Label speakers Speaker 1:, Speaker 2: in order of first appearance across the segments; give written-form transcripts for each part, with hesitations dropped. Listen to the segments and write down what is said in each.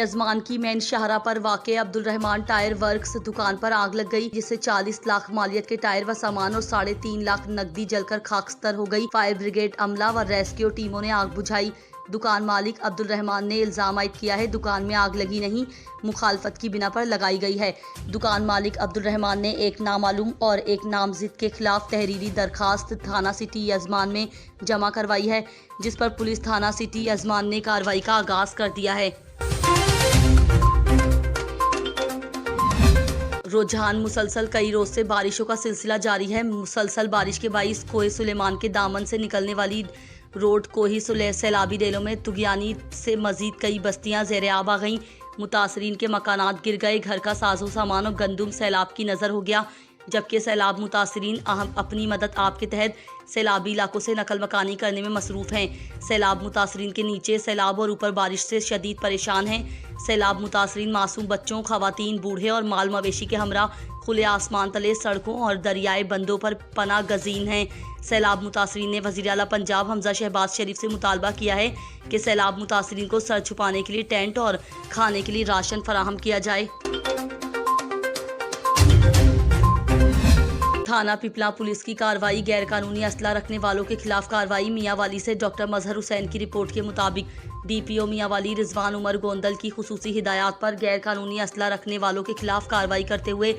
Speaker 1: यजमान की मेन शाहरा पर वाक़ अब्दुल रहमान टायर वर्क्स दुकान पर आग लग गई, जिससे 40 लाख मालियत के टायर व सामान और 3.5 लाख नकदी जलकर खाकस्तर हो गई। फायर ब्रिगेड अमला व रेस्क्यू टीमों ने आग बुझाई। दुकान मालिक अब्दुल रहमान ने इल्जाम आयद किया है दुकान में आग लगी नहीं, मुखालफत की बिना पर लगाई गई है। दुकान मालिक अब्दुल रहमान ने एक नामालूम और एक नामजिद के खिलाफ तहरीरी दरखास्त थाना सिटी यजमान में जमा करवाई है, जिस पर पुलिस थाना सिटी यजमान ने कार्रवाई का आगाज कर दिया है। रुझान मुसलसल कई रोज से बारिशों का सिलसिला जारी है। मुसलसल बारिश के बाइस कोहे सुलेमान के दामन से निकलने वाली रोड कोही सैलाबी रेलों में तुगियानी से मजीद कई बस्तियां ज़ेर-ए-आब आ गईं। मुतासरीन के मकानात गिर गए, घर का साजो सामान और गंदुम सैलाब की नज़र हो गया, जबकि सैलाब मुतासरीन अपनी मदद आप के तहत सैलाबी इलाकों से नकल मकानी करने में मसरूफ़ हैं। सैलाब मुतासरीन के नीचे सैलाब और ऊपर बारिश से शदीद परेशान हैं। सैलाब मुतासरीन मासूम बच्चों, खवातीन, बूढ़े और माल मवेशी के हमरा खुले आसमान तले सड़कों और दरियाए बंदों पर पनाह गजीन हैं। सैलाब मुतासरीन ने वज़ीर आला पंजाब हमजा शहबाज शरीफ से मुतालबा किया है कि सैलाब मुतासरीन को सर छुपाने के लिए टेंट और खाने के लिए राशन फराहम किया जाए। थाना पिपला पुलिस की कार्रवाई। गैर कानूनी असला रखने वालों के खिलाफ कार्रवाई। मियांवाली से डॉक्टर मजहर हुसैन की रिपोर्ट के मुताबिक DPO मियांवाली रिजवान उमर गोंदल की खुसूसी हिदायत पर गैर कानूनी असला रखने वालों के खिलाफ कार्रवाई करते हुए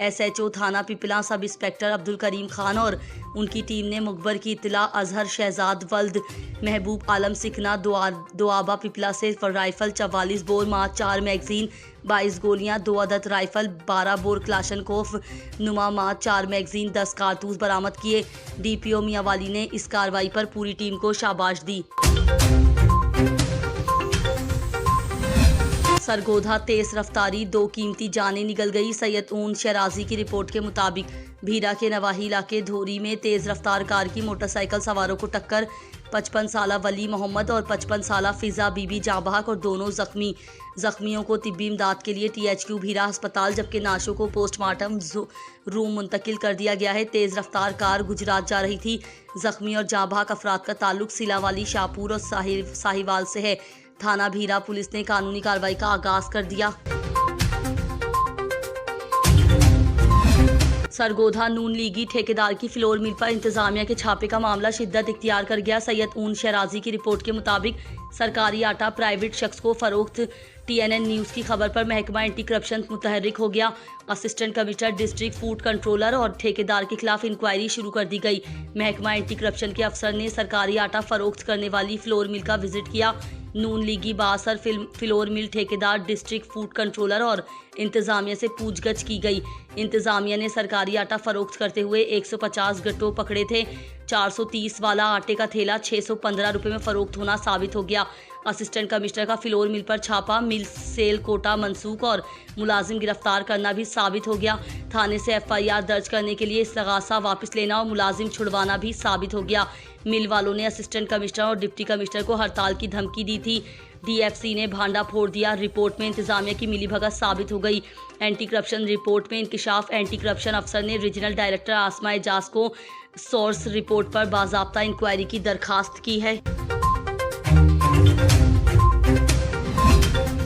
Speaker 1: SHO थाना पिपला सब इंस्पेक्टर अब्दुल करीम खान और उनकी टीम ने मुखबर की इत्तला अजहर शहजाद वल्द महबूब आलम सिकना दोआबा पिपला से राइफल 44 बोर मार 4 मैगजीन 22 गोलियां 2 अदद राइफल 12 बोर क्लाशनकोफ नुमा मार 4 मैगजीन 10 कारतूस बरामद किए। DPO मियांवाली ने इस कार्रवाई पर पूरी टीम को शाबाश दी। सरगोधा तेज रफ्तारी, 2 कीमती जानें निकल गई। सैयद ऊन शराजी की रिपोर्ट के मुताबिक भीरा के नवाही इलाके धोरी में तेज रफ्तार कार की मोटरसाइकिल सवारों को टक्कर। 55 साला वली मोहम्मद और 55 साला फिजा बीबी जाबाक और दोनों जख्मियों को तिब्बी इमदाद के लिए THQ भीरा अस्पताल, जबकि नाशों को पोस्टमार्टम रूम मुंतकिल कर दिया गया है। तेज रफ्तार कार गुजरात जा रही थी। जख्मी और जाबाक अफराद का ताल्लुक सिलावाली, शाहपुर और साहिवाल से है। थाना भीरा पुलिस ने कानूनी कार्रवाई का आगाज कर दिया। सरगोधा नून लीगी ठेकेदार की फ्लोर मिल पर इंतजामिया के छापे का मामला शिद्दत इख्तियार कर गया। सैयद ऊन शराजी की रिपोर्ट के मुताबिक सरकारी आटा प्राइवेट शख्स को फरोख्त। TNN न्यूज़ की खबर पर महकमा एंटी करप्शन मुतहर्रिक हो गया। Assistant commissioner district food controller और ठेकेदार के खिलाफ इंक्वायरी शुरू कर दी गई। महकमा एंटी करप्शन के अफसर ने सरकारी आटा फरोख्त करने वाली फ्लोर मिल का विजिट किया। नून लीगी बासर फ्लोर मिल ठेकेदार, डिस्ट्रिक्ट फूड कंट्रोलर और इंतजामिया से पूछगछ की गई। इंतजामिया ने सरकारी आटा फरोख्त करते हुए 150 गट्टो पकड़े थे। 430 वाला आटे का थैला 615 रुपये में फरोख्त होना साबित हो गया। असिस्टेंट कमिश्नर का फ्लोर मिल पर छापा, मिल सेल कोटा मनसूख और मुलाजिम गिरफ्तार करना भी साबित हो गया। थाने से FIR दर्ज करने के लिए इस्तगासा वापस लेना और मुलाजिम छुड़वाना भी साबित हो गया। मिल वालों ने असिस्टेंट कमिश्नर और डिप्टी कमिश्नर को हड़ताल की धमकी दी थी। DFC ने भांडा फोड़ दिया। रिपोर्ट में इंतजामिया की मिलीभगत साबित हो गई। एंटी करप्शन रिपोर्ट में इंकिशाफ एंटी करप्शन अफसर ने रीजनल डायरेक्टर आसमा एजाज को सोर्स रिपोर्ट पर बाज़ाब्ता इंक्वायरी की दरखास्त की है।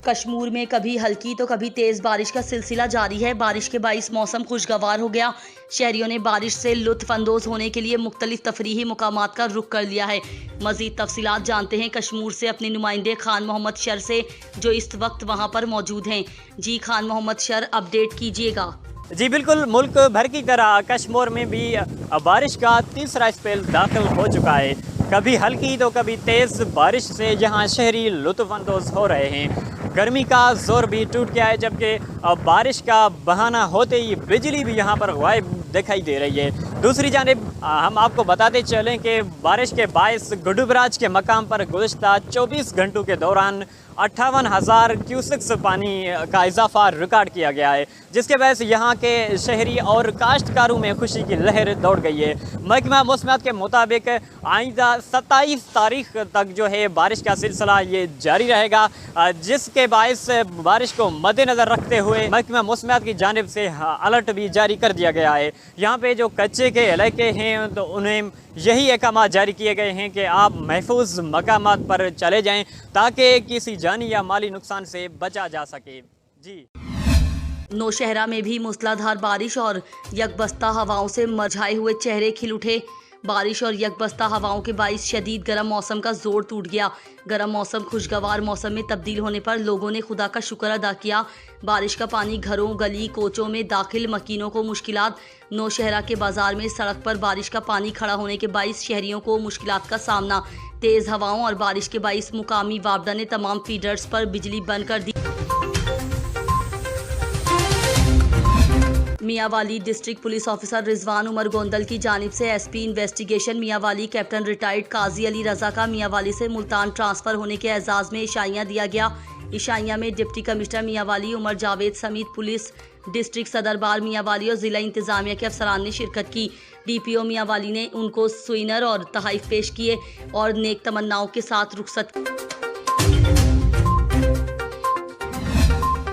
Speaker 1: कश्मीर में कभी हल्की तो कभी तेज बारिश का सिलसिला जारी है। बारिश के बाइस मौसम खुशगवार हो गया। शहरियों ने बारिश से लुत्फ अंदोज होने के लिए मुख्तलिफ तफरीही मुकामात का रुख कर लिया है। मजीद तफसीलात जानते हैं कश्मीर से अपने नुमाइंदे खान मोहम्मद शर से, जो इस वक्त वहां पर मौजूद हैं। जी खान मोहम्मद शर, अपडेट कीजिएगा।
Speaker 2: जी बिल्कुल, मुल्क भर की तरह कश्मीर में भी बारिश का तीसरा स्पेल दाखिल हो चुका है। कभी हल्की तो कभी तेज़ बारिश से यहाँ शहरी लुत्फ़अंदोज़ हो रहे हैं। गर्मी का जोर भी टूट गया है, जबकि बारिश का बहाना होते ही बिजली भी यहाँ पर गायब दिखाई दे रही है। दूसरी जानिब हम आपको बताते चलें कि बारिश के बायस गुडुबराज के मकाम पर गुज़श्ता 24 घंटों के दौरान 58,000 क्यूसेक्स पानी का इजाफा रिकॉर्ड किया गया है, जिसके वजह से यहाँ के शहरी और काश्तकारों में खुशी की लहर दौड़ गई है। महकमा मौसमियात के मुताबिक आइंदा 27 तारीख तक जो है बारिश का सिलसिला ये जारी रहेगा, जिसके बायस बारिश को मद्देनज़र रखते हुए महकमा मौसमियात की जानिब से अलर्ट भी जारी कर दिया गया है। यहाँ पे जो कच्चे के इलाके हैं तो उन्हें यही अहकाम जारी किए गए हैं कि आप महफूज मकामात पर चले जाएँ, ताकि किसी जानी या माली नुकसान से बचा जा सके। जी।
Speaker 1: नौशहरा में भी मूसलाधार बारिश और यकबस्ता हवाओं से मुरझाए हुए चेहरे खिल उठे। बारिश और यकबस्ता हवाओं के बाइस शदीद गर्म मौसम का जोर टूट गया। गर्म मौसम खुशगवार मौसम में तब्दील होने पर लोगों ने खुदा का शुक्र अदा किया। बारिश का पानी घरों, गली कोचों में दाखिल, मकीनों को मुश्किलात। नौशहरा के बाजार में सड़क पर बारिश का पानी खड़ा होने के बाइस शहरियों को मुश्किलात का सामना। तेज हवाओं और बारिश के बाइस मुकामी वापडा ने तमाम फीडर्स पर बिजली बंद कर दी। Mianwali district police officer Rizwan Umar Gondal की जानिब से SP investigation Mianwali captain retired Qazi Ali Raza का मियांवाली से मुल्तान ट्रांसफर होने के एजाज में इशाइयाँ दिया गया। इशाइयाँ में डिप्टी कमिश्नर मियांवाली उमर जावेद समेत पुलिस डिस्ट्रिक्ट सदरबार मियांवाली और जिला इंतजामिया के अफसरान ने शिरकत की। डीपीओ मियांवाली ने उनको स्वीनर और तहाइफ पेश किए और नेक तमन्नाओं के साथ रुखसत।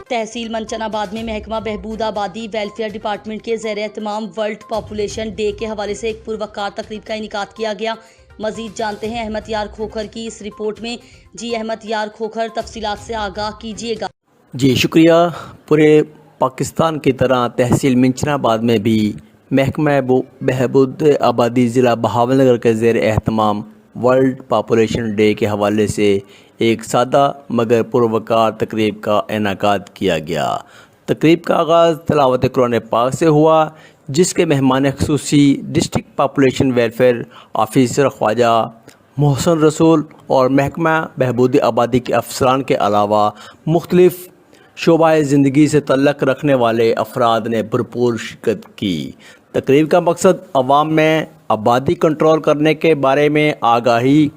Speaker 1: तहसील मंचनाबाद में महकमा बहबूद आबादी वेलफेयर डिपार्टमेंट के ज़ेर एहतमाम वर्ल्ड पॉपुलेशन डे के हवाले से एक पुरवकार तकरीब का इनेकाद किया गया। मजीद जानते हैं अहमद यार खोखर की इस रिपोर्ट में। जी अहमद यार खोखर, तफसीलात से आगाह कीजिएगा।
Speaker 3: जी शुक्रिया। पूरे पाकिस्तान की तरह तहसील मंचनाबाद में भी महकमा बहबूद आबादी ज़िला बहावलनगर के ज़ेर एहतमाम वर्ल्ड पॉपुलेशन डे के हवाले से एक सादा मगर पुरवकार तकरीब का इनेकाद किया गया। तकरीब का आगाज़ तिलावत कुरान पाक से हुआ, जिसके मेहमान ख़ुसूसी district population welfare officer Khawaja Mohsin Rasool और महकमा बहबूद आबादी के अफसरान के अलावा मुख्तलिफ़ शोबाए ज़िंदगी से तल्लक़ रखने वाले अफराद ने भरपूर शिरकत की। तकरीब का मकसद अवाम में आबादी कंट्रोल करने के बारे में आगाही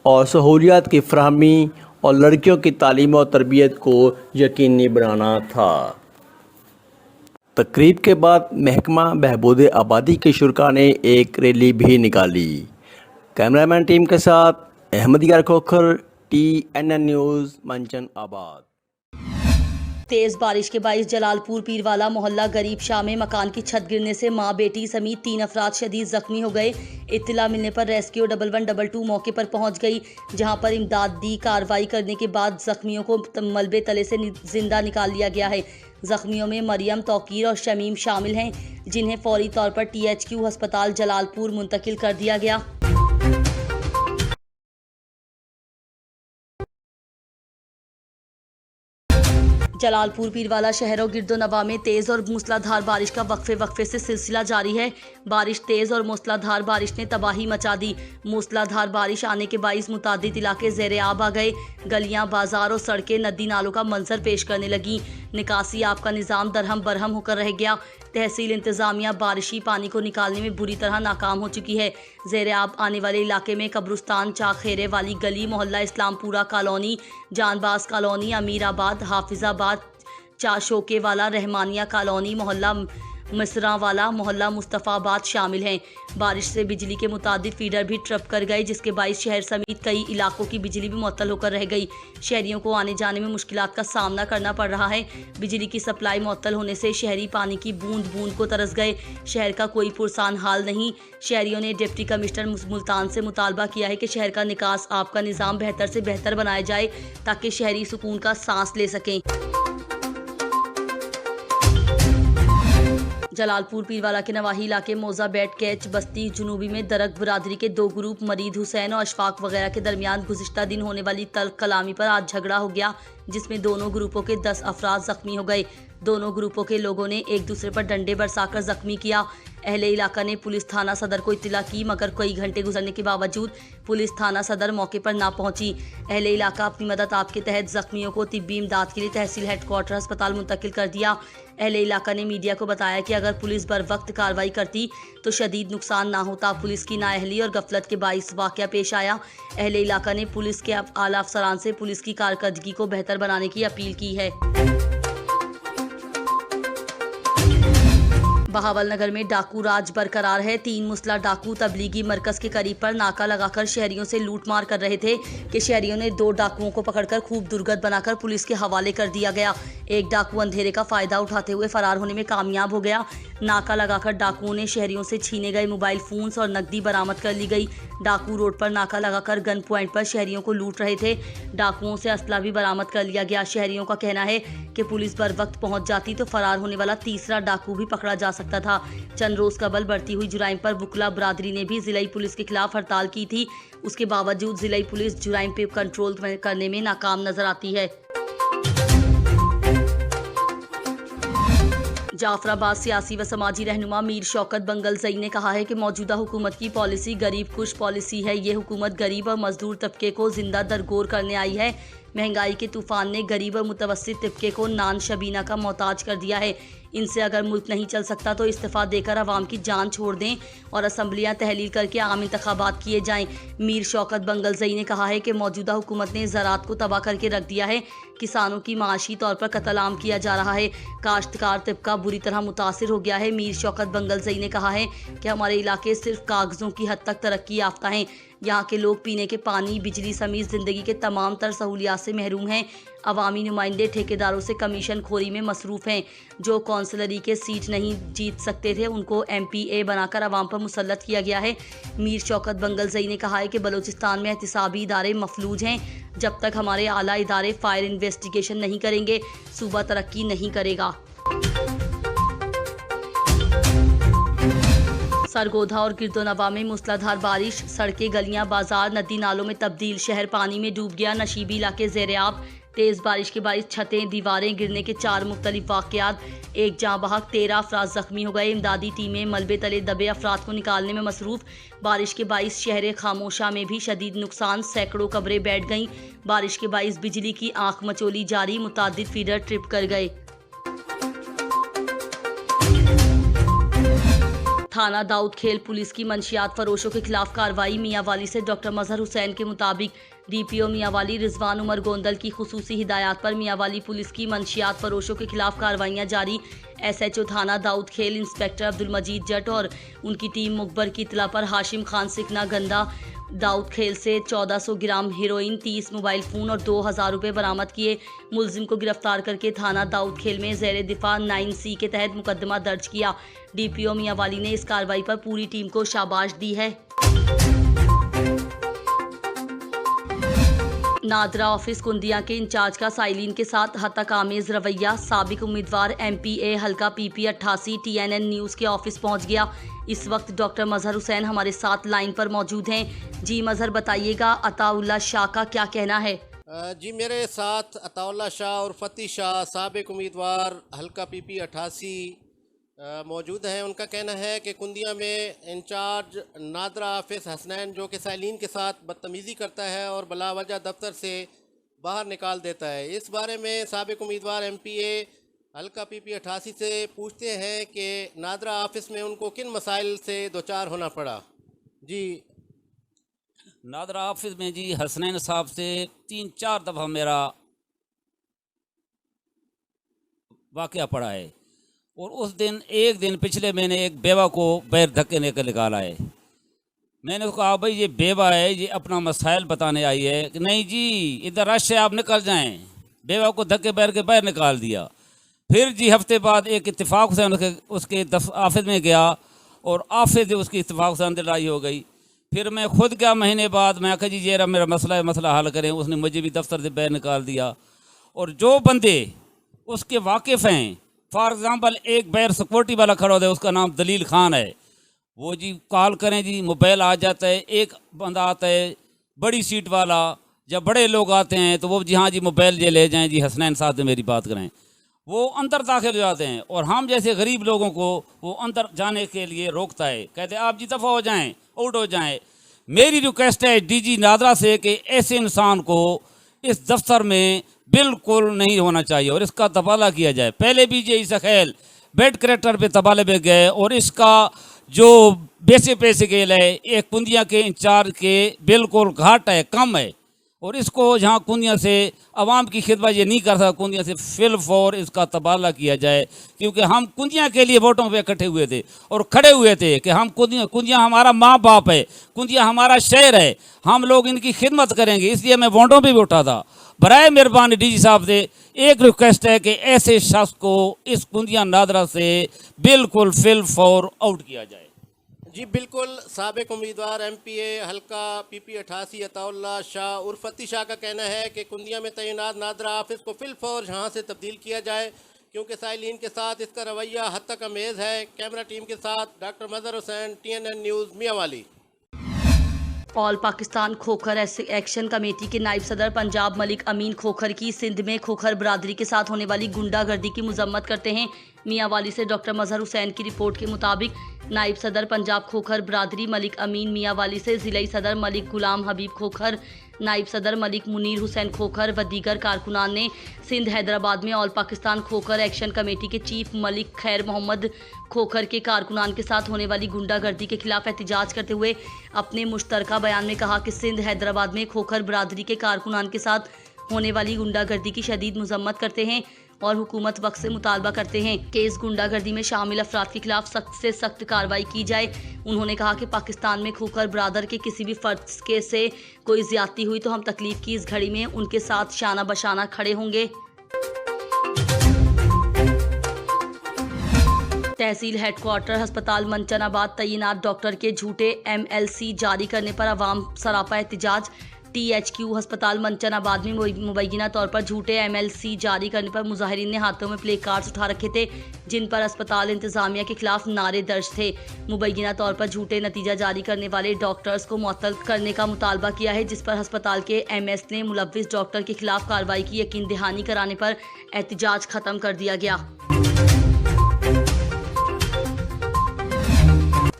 Speaker 3: और सहूलियात की फराहमी और लड़कियों की तालीम और तरबियत को यकीनी बनाना था। तकरीब के बाद महकमा बहबूद आबादी के शुरा ने एक रैली भी निकाली। कैमरामैन टीम के साथ अहमद यार खोखर, TNN न्यूज़, मंचन आबाद।
Speaker 1: तेज बारिश के बाइस जलालपुर पीरवाला मोहल्ला गरीब शाह में मकान की छत गिरने से मां बेटी समेत 3 अफराद शदीद जख्मी हो गए। इत्तला मिलने पर रेस्क्यू 1122 मौके पर पहुंच गई, जहां पर इमदादी कार्रवाई करने के बाद जख्मियों को मलबे तले से जिंदा निकाल लिया गया है। जख्मियों में मरियम, तौकीर और शमीम शामिल हैं, जिन्हें फौरी तौर पर THQ अस्पताल जलालपुर मुंतकिल कर दिया गया। जलालपुर पीरवाला शहर और गिरदोनवा में तेज़ और मूसलाधार बारिश का वक्फे से सिलसिला जारी है। बारिश तेज़ और मूसलाधार बारिश ने तबाही मचा दी। मूसलाधार बारिश आने के बाइस मुतादिद इलाके ज़ेरे आब आ गए। गलियां, बाजार और सड़कें नदी नालों का मंजर पेश करने लगी। निकासी आप का निज़ाम दरहम बरहम होकर रह गया। तहसील इंतज़ामिया बारिशी पानी को निकालने में बुरी तरह नाकाम हो चुकी है। ज़ेरे आब आने वाले इलाके में कब्रुस्तान, चाखेरे वाली गली, मोहल्ला इस्लामपुरा कॉलोनी, जानबाज कॉलोनी, अमीराबाद, हाफिजाबाद, चाशोके वाला, रहमानिया कॉलोनी, मोहल्ला मिसरा वाला, मोहल्ला मुस्तफ़ाबाद शामिल हैं। बारिश से बिजली के मुतादिद फीडर भी ट्रप कर गए, जिसके बाइस शहर समेत कई इलाकों की बिजली भी मुअत्तल होकर रह गई। शहरियों को आने जाने में मुश्किलात का सामना करना पड़ रहा है। बिजली की सप्लाई मुअत्तल होने से शहरी पानी की बूंद बूंद को तरस गए। शहर का कोई पुरसान हाल नहीं। शहरियों ने डिप्टी कमिश्नर मुल्तान से मुतालबा किया है कि शहर का निकास आप का निज़ाम बेहतर से बेहतर बनाया जाए, ताकि शहरी सुकून का सांस ले सकें। जलालपुर पीरवाला के नवाही इलाके मोजा बैट कैच बस्ती जुनूबी में दरक बरादरी के 2 ग्रुप मरीद हुसैन और अशफाक वगैरह के दरमियान गुज़िश्ता दिन होने वाली तल्ख कलामी पर आज झगड़ा हो गया, जिसमें दोनों ग्रुपों के 10 अफराद जख्मी हो गए। दोनों ग्रुपों के लोगों ने एक दूसरे पर डंडे बरसाकर जख्मी किया। अहले इलाका ने पुलिस थाना सदर को इत्तला की, मगर कई घंटे गुजरने के बावजूद पुलिस थाना सदर मौके पर ना पहुंची। अहले इलाका अपनी मदद आप के तहत जख्मियों को तिब्बी इमदाद के लिए तहसील हेडक्वार्टर अस्पताल मुंतकिल कर दिया। अहले इलाका ने मीडिया को बताया कि अगर पुलिस बर वक्त कार्रवाई करती तो शदीद नुकसान ना होता। पुलिस की नाअहली और गफलत के बाइस वाक़या पेश आया। अहले इलाका ने पुलिस के आला अफसरान से पुलिस की कारकर्दगी को बेहतर बनाने की अपील की है। बहावलनगर में डाकू राज बरकरार है। 3 मुस्ला डाकू तबलीगी मरकज के करीब पर नाका लगाकर शहरियों से लूटमार कर रहे थे कि शहरियों ने 2 डाकुओं को पकड़कर खूब दुर्गत बनाकर पुलिस के हवाले कर दिया गया। एक डाकू अंधेरे का फायदा उठाते हुए फरार होने में कामयाब हो गया, नाका लगाकर डाकुओं ने शहरियों से छीने गए मोबाइल फोन्स और नकदी बरामद कर ली गई। डाकू रोड पर नाका लगाकर गन पॉइंट पर शहरियों को लूट रहे थे। डाकुओं से असला भी बरामद कर लिया गया। शहरियों का कहना है कि पुलिस बर वक्त पहुंच जाती तो फरार होने वाला तीसरा डाकू भी पकड़ा जा सकता था। चंद रोज कबल बढ़ती हुई जुराइम पर बुकला बरादरी ने भी जिलाई पुलिस के खिलाफ हड़ताल की थी। उसके बावजूद जिलाई पुलिस जुराइम पे कंट्रोल करने में नाकाम नजर आती है। जाफराबाद सियासी व समाजी रहनुमा मीर शौकत बंगलजई ने कहा है कि मौजूदा हुकूमत की पॉलिसी गरीब खुश पॉलिसी है। ये हुकूमत गरीब और मजदूर तबके को जिंदा दरगोर करने आई है। महंगाई के तूफान ने गरीब और मुतवस्सित तबके को नान शबीना का मोहताज कर दिया है। इनसे अगर मुल्क नहीं चल सकता तो इस्तीफा देकर अवाम की जान छोड़ दें और असम्बलियाँ तहलील करके आम इंतखाबात किए जाएं। मीर शौकत बंगलजई ने कहा है कि मौजूदा हुकूमत ने ज़राअत को तबाह करके रख दिया है। किसानों की माशी तौर पर कत्ल आम किया जा रहा है। काश्तकार तबका बुरी तरह मुतासिर हो गया है। मीर शौकत बंगलजई ने कहा है कि हमारे इलाके सिर्फ कागज़ों की हद तक तरक्की याफ्ता हैं। यहाँ के लोग पीने के पानी, बिजली समेत ज़िंदगी के तमाम तर सहूलियात से महरूम हैं। अवामी नुमाइंदे ठेकेदारों से कमीशन खोरी में मसरूफ़ हैं। जो कौंसलरी के सीट नहीं जीत सकते थे उनको MPA बनाकर अवाम पर मुसल्लत किया गया है। मीर शौकत बंगलजई ने कहा है कि बलूचिस्तान में एहतिसाबी इदारे मफलूज हैं। जब तक हमारे आला इदारे फायर इन्वेस्टिगेशन नहीं करेंगे सूबा तरक्की नहीं करेगा। सरगोधा और गिरदोनवा में मूसलाधार बारिश, सड़कें, गलियां, बाजार नदी नालों में तब्दील। शहर पानी में डूब गया। नशीबी इलाके ज़ेर-ए-आब। तेज़ बारिश के बायस छतें, दीवारें गिरने के 4 मुख्तलिफ वाक़यात। एक जाँ बहक, 13 अफराद ज़ख्मी हो गए। इमदादी टीमें मलबे तले दबे अफराद को निकालने में मसरूफ़। बारिश के बायस शहर खामोशा में भी शदीद नुकसान, सैकड़ों कब्रें बैठ गईं। बारिश के बायस बिजली की आंख मचोली जारी, मुतादिद फीडर ट्रिप कर गए। थाना दाऊद खेल पुलिस की मंशियात फरोशों के खिलाफ कार्रवाई। मियांवाली से डॉक्टर मजहर हुसैन के मुताबिक DPO मियांवाली रिजवान उमर गोंदल की खुसूसी हिदायत पर मियांवाली पुलिस की मंशियात फरोशों के खिलाफ कार्रवाइयाँ जारी। SHO थाना दाऊद खेल इंस्पेक्टर अब्दुल मजीद जट और उनकी टीम मुखबर की इतला पर हाशिम खान सिकना गंदा दाऊद खेल से 1400 ग्राम हीरोइन, 30 मोबाइल फ़ोन और 2000 रुपये बरामद किए। मुलजिम को गिरफ्तार करके थाना दाऊद खेल में ज़ेर दिफा 9C के तहत मुकदमा दर्ज किया। DPO मियांवाली ने इस कार्रवाई पर पूरी टीम को शाबाश दी है। नादरा ऑफिस कुंदिया के इंचार्ज का साइलिन के साथ हतक आमेज रवैया। साबिक उम्मीदवार MPA हल्का PP 88 TNN न्यूज़ के ऑफिस पहुंच गया। इस वक्त डॉक्टर मजहर हुसैन हमारे साथ लाइन पर मौजूद हैं। जी मजहर, बताइएगा अताउल्ला शाह का क्या कहना है?
Speaker 4: जी, मेरे साथ अताउल्ला शाह और फती शाह साबिक उम्मीदवार हल्का PP 88 मौजूद हैं। उनका कहना है कि कुंदिया में इंचार्ज नादरा हाफिज़ हसनैन जो कि साइलिन के साथ बदतमीज़ी करता है और बिलावजह दफ्तर से बाहर निकाल देता है। इस बारे में साबिक उम्मीदवार MPA हल्का PP 88 से पूछते हैं कि नादरा ऑफिस में उनको किन मसाइल से दोचार होना पड़ा। जी,
Speaker 5: नादरा ऑफिस में जी हसनैन साहब से 3-4 दफ़ा मेरा वाक़या पड़ा है और उस दिन एक दिन पिछले महीने एक बेवा को बैर धक्के लेकर निकाला है। मैंने उसको कहा भाई ये बेवा है, ये अपना मसाइल बताने आई है कि नहीं जी इधर रश से आप निकल जाएं। बेवा को धक्के बैर के बाहर निकाल दिया। फिर जी हफ्ते बाद एक इत्तेफाक से उसके ऑफिस में गया और ऑफिस से उसकी इत्तेफाक से अंदर लड़ाई हो गई। फिर मैं खुद गया महीने बाद, मैं कहा जी ये मेरा मसला है, मसला हल करें। उसने मुझे भी दफ्तर से बाहर निकाल दिया। और जो बंदे उसके वाकिफ़ हैं, फॉर एग्ज़ाम्पल एक बैर सिक्योरिटी वाला खड़ा होता है, उसका नाम दलील खान है, वो जी कॉल करें जी मोबाइल आ जाता है। एक बंदा आता है बड़ी सीट वाला, जब बड़े लोग आते हैं तो वो जी हाँ जी मोबाइल ये ले जाएं जी हसनैन साहब से मेरी बात करें। वो अंदर दाखिल हो जाते हैं और हम जैसे गरीब लोगों को वो अंदर जाने के लिए रोकता है, कहते हैं आप जी दफ़ा हो जाएं, आउट हो जाएं। मेरी रिक्वेस्ट है DG नादरा से कि ऐसे इंसान को इस दफ्तर में बिल्कुल नहीं होना चाहिए और इसका तबादला किया जाए। पहले भी ये इसखेल बेड करेक्टर पे तबादले पे गए और इसका जो पैसे के है एक कुंदिया के इंचार्ज के बिल्कुल घाट है, कम है। और इसको जहाँ कुंदिया से आवाम की खिदमत ये नहीं कर सकता, कुंदिया से फिल फौर इसका तबादला किया जाए, क्योंकि हम कुंदिया के लिए वोटों पे इकट्ठे हुए थे और खड़े हुए थे कि हम कुंदिया हमारा माँ बाप है, कुंदिया हमारा शहर है, हम लोग इनकी खिदमत करेंगे, इसलिए मैं वोटों पे भी उठा था। बराए मेहरबानी डीजी साहब से एक रिक्वेस्ट है कि ऐसे शख्स को इस कुंदिया नादरा से बिल्कुल फिल फौर आउट किया जाए।
Speaker 4: जी बिल्कुल, साबिक उम्मीदवार MPA हल्का PP 88 अताउल्ला शाह उर्फ फती शाह का कहना है कि कुंदिया में तैनात नादरा ऑफिस को फिलफौर यहाँ से तब्दील किया जाए, क्योंकि साइलिन के साथ इसका रवैया हद तक अमेज़ है। कैमरा टीम के साथ doctor Mazhar Hussain, TNN news, Mianwali.
Speaker 1: All Pakistan Khokhar action committee के नायब सदर पंजाब मलिक अमीन खोखर की सिंध में खोखर बरादरी के साथ होने वाली गुंडागर्दी की मजम्मत करते हैं। मियांवाली से डॉक्टर मजहर हुसैन की रिपोर्ट के मुताबिक नायब सदर पंजाब खोखर बरादरी मलिक अमीन, मियांवाली से ज़िलाई सदर मलिक गुलाम हबीब खोखर, नायब सदर मलिक मुनीर हुसैन खोखर व दीगर कारकुनान ने सिंध हैदराबाद में all Pakistan Khokhar action committee के चीफ मलिक खैर मोहम्मद खोखर के कारकुनान के साथ होने वाली गुंडागर्दी के खिलाफ एहतजाज करते हुए अपने मुश्तरका बयान में कहा कि सिंध हैदराबाद में खोखर बरादरी के कारकुनान के साथ होने वाली गुंडागर्दी की शदीद मजम्मत करते हैं और हुकूमत वक्त से मुतालबा करते हैं कि इस गुंडागर्दी में शामिल अफराद के खिलाफ सख्त से सख्त कार्रवाई की जाए। उन्होंने कहा कि पाकिस्तान में खोखर बरादर के किसी भी फर्द के से कोई ज्यादती हुई तो हम तकलीफ की इस घड़ी में उनके साथ शाना बशाना खड़े होंगे। तहसील हेडक्वार्टर अस्पताल मंचनाबाद तैनात डॉक्टर के झूठे MLC जारी करने पर अवाम सरापा एहतजाज। THQ अस्पताल मंचनाबाद में मुबैना तौर पर झूठे MLC जारी करने पर मुजाहिरीन ने हाथों में प्ले कार्ड्स उठा रखे थे, जिन पर अस्पताल इंतजामिया के खिलाफ नारे दर्ज थे। मुबैना तौर पर झूठे नतीजा जारी करने वाले डॉक्टर्स को मुअत्तल करने का मुतालबा किया है, जिस पर अस्पताल के MS ने मुलव्विस डॉक्टर के खिलाफ कार्रवाई की यकीन दहानी कराने पर एहतजाज खत्म कर दिया गया।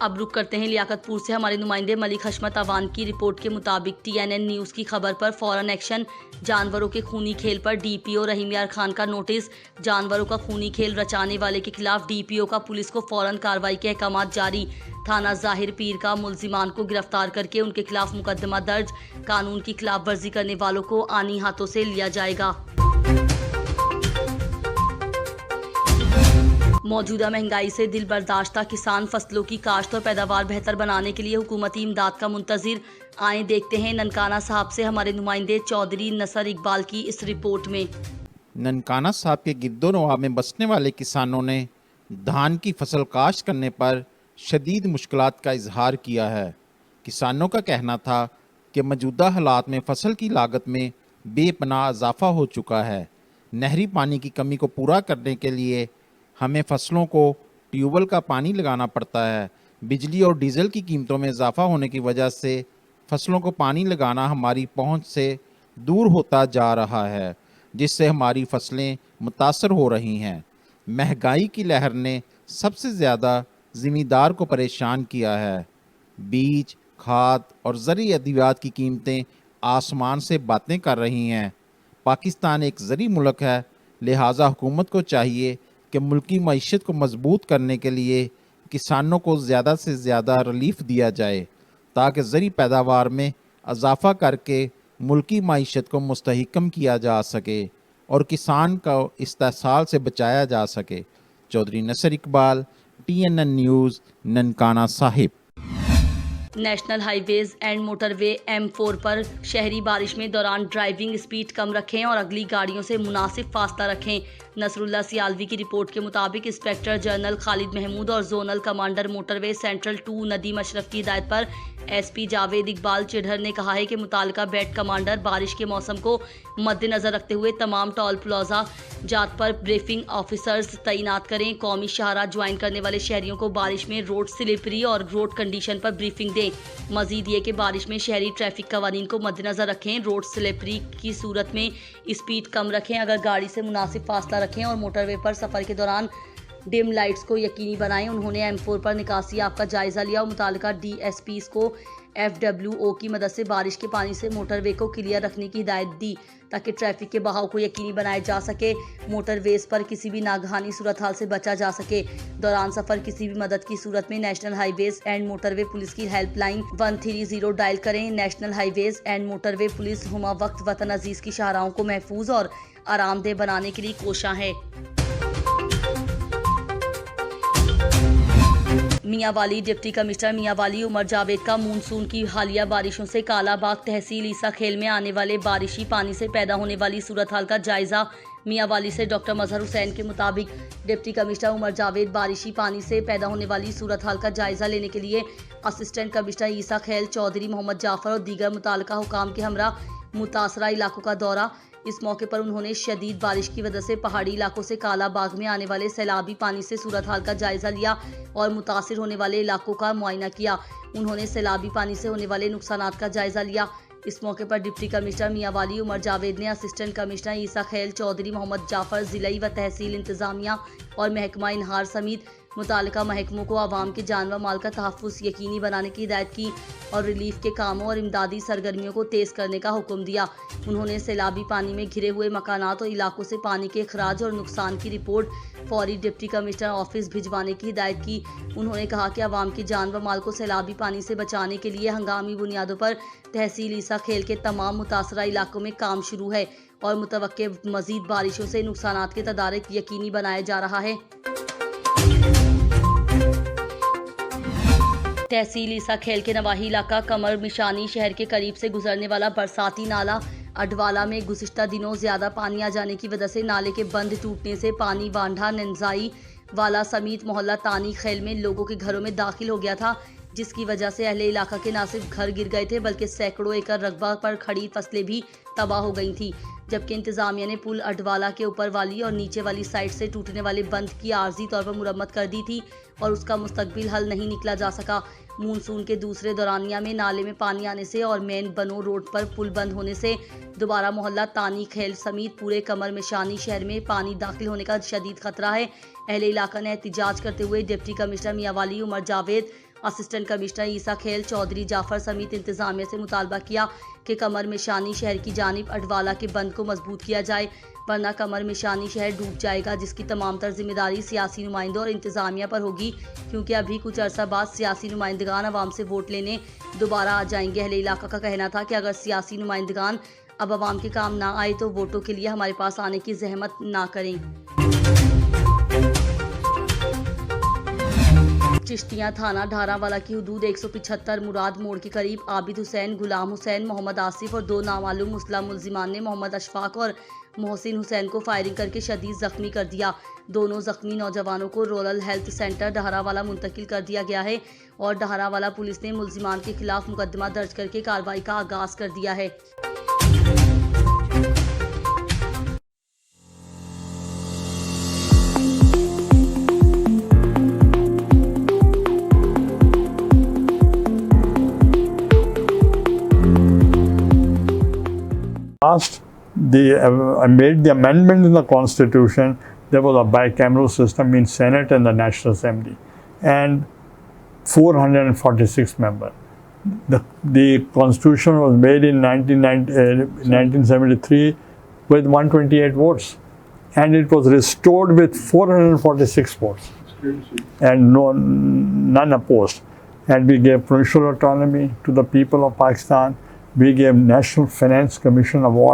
Speaker 1: अब रुक करते हैं लियाकतपुर से हमारे नुमाइंदे मलिक हशमत अवान की रिपोर्ट के मुताबिक TNN न्यूज़ की खबर पर फौरन एक्शन। जानवरों के खूनी खेल पर DPO रहीम यार खान का नोटिस। जानवरों का खूनी खेल रचाने वाले के खिलाफ DPO का पुलिस को फौरन कार्रवाई के अहकाम जारी। थाना जाहिर पीर का मुल्जिमान को गिरफ्तार करके उनके खिलाफ मुकदमा दर्ज। कानून की खिलाफ वर्जी करने वालों को आनी हाथों से लिया जाएगा। मौजूदा महंगाई से दिल बर्दाश्ता किसान फसलों की काश्त और पैदावार बेहतर बनाने के लिए हुकूमती इमदाद का मुंतजिर। आए देखते हैं ननकाना साहब से हमारे नुमाइंदे चौधरी नसर इकबाल की इस रिपोर्ट में।
Speaker 6: ननकाना साहब के गिद्दो नवाब में बसने वाले किसानों ने धान की फसल काश्त करने पर शदीद मुश्किलात का इजहार किया है। किसानों का कहना था कि मौजूदा हालात में फसल की लागत में बेपनाह इजाफा हो चुका है। नहरी पानी की कमी को पूरा करने के लिए हमें फसलों को ट्यूबवेल का पानी लगाना पड़ता है। बिजली और डीजल की कीमतों में इजाफा होने की वजह से फसलों को पानी लगाना हमारी पहुंच से दूर होता जा रहा है, जिससे हमारी फसलें मुतासर हो रही हैं। महंगाई की लहर ने सबसे ज़्यादा ज़मींदार को परेशान किया है। बीज, खाद और ज़री अद्वियात की कीमतें आसमान से बातें कर रही हैं। पाकिस्तान एक ज़री मुल्क है, लिहाजा हुकूमत को चाहिए कि मुल्की मईशत को मजबूत करने के लिए किसानों को ज़्यादा से ज़्यादा रिलीफ दिया जाए, ताकि ज़री पैदावार में इजाफा करके मुल्की मईशत को मुस्तहकम किया जा सके और किसान को इस्तेसाल से बचाया जा सके। Chaudhry Nasar Iqbal, TNN news, Nankana Sahib.
Speaker 1: National highways and motorway M4 पर शहरी बारिश में दौरान ड्राइविंग स्पीड कम रखें और अगली गाड़ियों से मुनासिब फासला रखें। नसरुल्लाह सियालवी की रिपोर्ट के मुताबिक इंस्पेक्टर जनरल खालिद महमूद और zonal commander motorway central 2 Nadeem Ashraf की हिदायत पर SP जावेद इकबाल चिढ़र ने कहा है कि मुतालिका बेट कमांडर बारिश के मौसम को मद्देनजर रखते हुए तमाम टोल प्लाजा जात पर ब्रीफिंग ऑफिसर्स तैनात करें। कौमी शाहरा ज्वाइन करने वाले शहरियों को बारिश में रोड स्लिपरी और रोड कंडीशन पर ब्रीफिंग दें। मजीद ये कि बारिश में शहरी ट्रैफिक कवानीन को मद्देनजर रखें। रोड स्लिपरी की सूरत में स्पीड कम रखें, अगर गाड़ी से मुनासिब फासला रखें और मोटरवे पर सफ़र के दौरान डिम लाइट्स को यकीनी बनाएं। उन्होंने M4 पर निकासी आप का जायजा लिया और मुतालिका DSPs को FWO की मदद से बारिश के पानी से मोटरवे को क्लियर रखने की हिदायत दी, ताकि ट्रैफिक के बहाव को यकीनी बनाया जा सके, मोटरवेज पर किसी भी नागहानी सूरत हाल से बचा जा सके। दौरान सफ़र किसी भी मदद की सूरत में national highways and motorway police की हेल्पलाइन 130 डायल करें। National highways and motorway police Huma वक्त वतन अजीज़ की शाहराहों को महफूज और आरामदेह बनाने के लिए कोशा है। मियांवाली डिप्टी कमिश्नर मियांवाली उमर जावेद का मानसून की हालिया बारिशों से कालाबाग तहसील ईसा खेल में आने वाले बारिशी पानी से पैदा होने वाली सूरत हाल का जायजा। मियांवाली से डॉक्टर मजहर हुसैन के मुताबिक डिप्टी कमिश्नर उमर जावेद बारिशी पानी से पैदा होने वाली सूरत हाल का जायजा लेने के लिए असिस्टेंट कमिश्नर ईसा खेल चौधरी मोहम्मद जाफर और दीगर मुताल्लिका हुकाम के हमरा मुतासरा इलाकों का दौरा। इस मौके पर उन्होंने शदीद बारिश की वजह से पहाड़ी इलाकों से कालाबाग में आने वाले सैलाबी पानी से सूरत हाल का जायजा लिया और मुतासिर होने वाले इलाकों का मुआयना किया। उन्होंने सैलाबी पानी से होने वाले नुकसानात का जायजा लिया। इस मौके पर डिप्टी कमिश्नर मियांवाली उमर जावेद ने असिस्टेंट कमिश्नर ईसा खेल चौधरी मोहम्मद जाफर जिलाई व तहसील इंतजामिया और महकमा इनहार समेत मुतालिका महकमों को आवाम के जान व माल का तहफ़्फ़ुज़ यकीनी बनाने की हिदायत की और रिलीफ के कामों और इमदादी सरगर्मियों को तेज़ करने का हुक्म दिया। उन्होंने सैलाबी पानी में घिरे हुए मकानात और इलाकों से पानी के अखराज और नुकसान की रिपोर्ट फौरी डिप्टी कमिश्नर ऑफिस भिजवाने की हिदायत की। उन्होंने कहा कि आवाम की जान व माल को सैलाबी पानी से बचाने के लिए हंगामी बुनियादों पर तहसील ईसा खेल के तमाम मुतासरा इलाकों में काम शुरू है और मुतवक्के मज़ीद बारिशों से नुकसानात के तदारक यकीनी बनाया जा रहा है। तहसील ईसा खेल के नवाही इलाका कमर मिशानी शहर के करीब से गुजरने वाला बरसाती नाला अडवाला में गुज़िश्ता दिनों ज़्यादा पानी आ जाने की वजह से नाले के बंद टूटने से पानी वांढा नंजाई वाला समेत मोहल्ला तानी खेल में लोगों के घरों में दाखिल हो गया था, जिसकी वजह से अहले इलाका के न सिर्फ घर गिर गए थे बल्कि सैकड़ों एकड़ रकबा पर खड़ी फसलें भी तबाह हो गई थी। जबकि इंतजामिया ने पुल अडवाला के ऊपर वाली और नीचे वाली साइड से टूटने वाले बंद की आर्जी तौर पर मुरम्मत कर दी थी और उसका मुस्तकबिल हल नहीं निकला जा सका। मानसून के दूसरे दौरानिया में नाले में पानी आने से और मेन बनो रोड पर पुल बंद होने से दोबारा मोहल्ला तानी खेल समेत पूरे कमर मिशानी शहर में पानी दाखिल होने का शदीद खतरा है। अहले इलाका ने एहतिजाज करते हुए deputy commissioner Mianwali Umar Javed, assistant commissioner Isa Khel Chaudhry Jafar समेत इंतजामिया से मुतालबा किया कि कमर मिशानी शहर की जानिब अडवाला के बंद को मजबूत किया जाए, वरना कमर मिशानी शहर डूब जाएगा, जिसकी तमाम तर जिम्मेदारी सियासी नुमाइंदों और इंतजामिया पर होगी, क्योंकि अभी कुछ अरसा बाद सियासी नुमाइंदगान अवाम से वोट लेने दोबारा आ जाएंगे। अहले इलाका का कहना था कि अगर सियासी नुमाइंदगान अब अवाम के काम ना आए तो वोटों के लिए हमारे पास आने की जहमत ना करें। चिश्तियाँ थाना ढारावाला की हदूद 175 मुराद मोड़ के करीब आबिद हुसैन, गुलाम हुसैन, मोहम्मद आसिफ और दो नामालूम मुस्लिम मुलजिमान ने मोहम्मद अशफाक और मोहसिन हुसैन को फायरिंग करके शदीद जख्मी कर दिया। दोनों जख्मी नौजवानों को रूरल हेल्थ सेंटर डहारावाला मुंतकिल कर दिया गया है और डहारावाला पुलिस ने मुलजिमान के खिलाफ मुकदमा दर्ज करके कार्रवाई का आगाज कर दिया है।
Speaker 7: Last, I made the amendment in the Constitution. There was a bicameral system in Senate and the National Assembly, and 446 members. The Constitution was made in 1973 with 128 votes, and it was restored with 446 votes, and none opposed. And we gave provincial autonomy to the people of Pakistan. We gave National Finance Commission Award